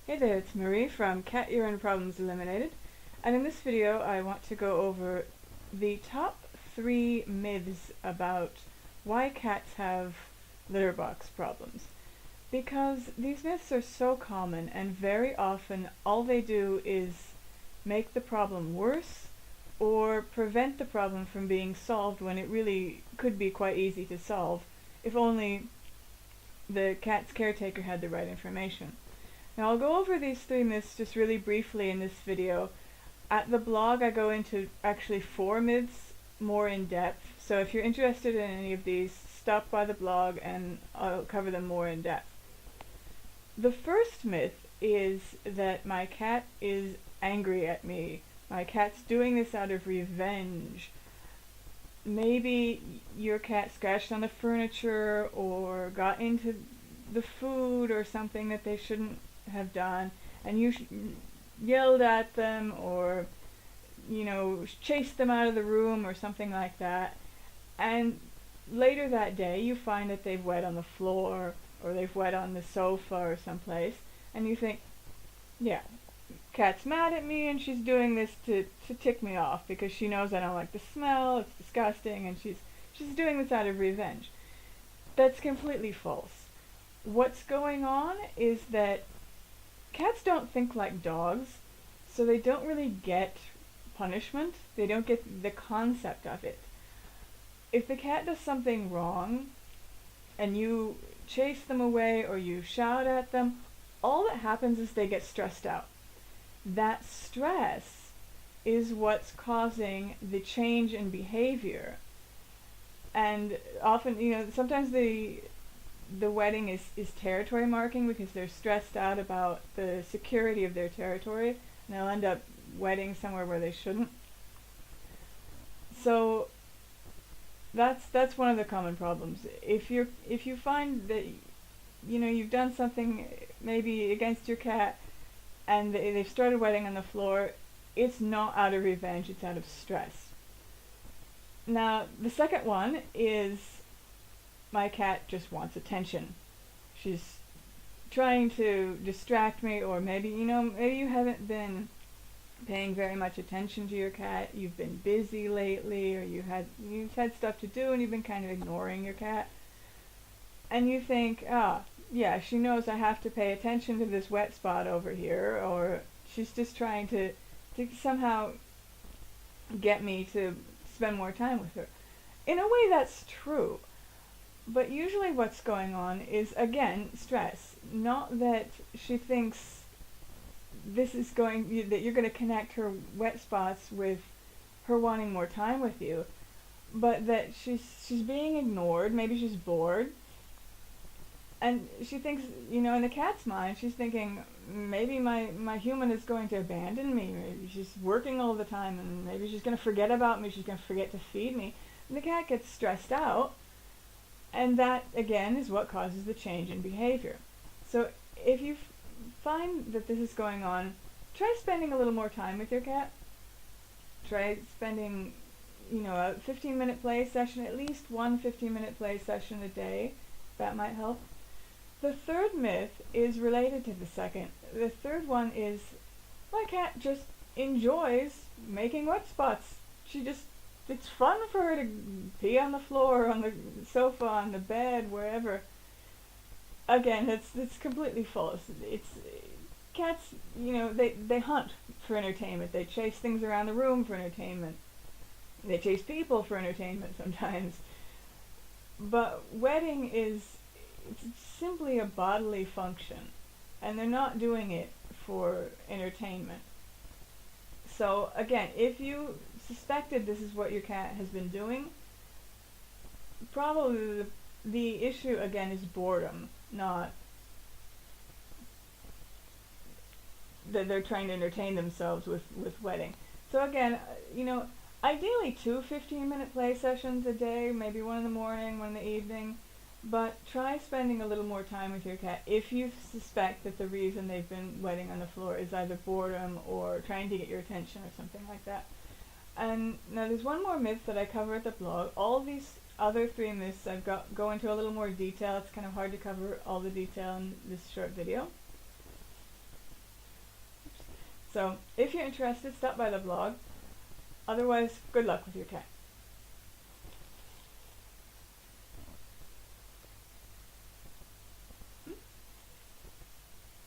Hey there, it's Marie from Cat Urine Problems Eliminated, and in this video I want to go over the top 3 myths about why cats have litter box problems. Because these myths are so common, and very often all they do is make the problem worse or prevent the problem from being solved when it really could be quite easy to solve if only the cat's caretaker had the right information. Now I'll go over these 3 myths just really briefly in this video. At the blog I go into actually 4 myths more in depth, so if you're interested in any of these, stop by the blog and I'll cover them more in depth. The first myth is that my cat is angry at me. My cat's doing this out of revenge. Maybe your cat scratched on the furniture or got into the food or something that they shouldn't have done, and you yelled at them or chased them out of the room or something like that, and later that day you find that they've wet on the floor or they've wet on the sofa or someplace, and you think, yeah, cat's mad at me and she's doing this to tick me off because she knows I don't like the smell, it's disgusting, and she's doing this out of revenge. That's completely false. What's going on is that cats don't think like dogs, so they don't really get punishment. They don't get the concept of it. If the cat does something wrong and you chase them away or you shout at them, all that happens is they get stressed out. That stress is what's causing the change in behavior. And often, sometimes the wetting is territory marking because they're stressed out about the security of their territory, and they'll end up wetting somewhere where they shouldn't. So that's one of the common problems. If you find that you've done something maybe against your cat and they've started wetting on the floor, it's not out of revenge, it's out of stress. Now the second one is my cat just wants attention. She's trying to distract me, or maybe you haven't been paying very much attention to your cat. You've been busy lately, or you've had stuff to do and you've been kind of ignoring your cat. And you think, yeah, she knows I have to pay attention to this wet spot over here, or she's just trying to somehow get me to spend more time with her. In a way that's true. But usually what's going on is, again, stress. Not that she thinks that you're going to connect her wet spots with her wanting more time with you, but that she's being ignored. Maybe she's bored, and she thinks, in the cat's mind, she's thinking, maybe my human is going to abandon me. Maybe she's working all the time, and maybe she's going to forget about me. She's going to forget to feed me. And the cat gets stressed out. And that, again, is what causes the change in behavior. So if you find that this is going on, try spending a little more time with your cat. Try spending, a 15-minute play session, at least one 15-minute play session a day. That might help. The third myth is related to the second. The third one is, my cat just enjoys making wet spots. It's fun for her to pee on the floor, on the sofa, on the bed, wherever. Again, that's completely false. It's cats, they hunt for entertainment. They chase things around the room for entertainment. They chase people for entertainment sometimes. But wetting it's simply a bodily function, and they're not doing it for entertainment. So again, if you suspected this is what your cat has been doing, probably the issue again is boredom, not that they're trying to entertain themselves with wetting. So again, ideally 2 15-minute play sessions a day, maybe one in the morning, one in the evening, but try spending a little more time with your cat if you suspect that the reason they've been wetting on the floor is either boredom or trying to get your attention or something like that. And now there's one more myth that I cover at the blog. All these other 3 myths go into a little more detail. It's kind of hard to cover all the detail in this short video. So if you're interested, stop by the blog. Otherwise, good luck with your cat.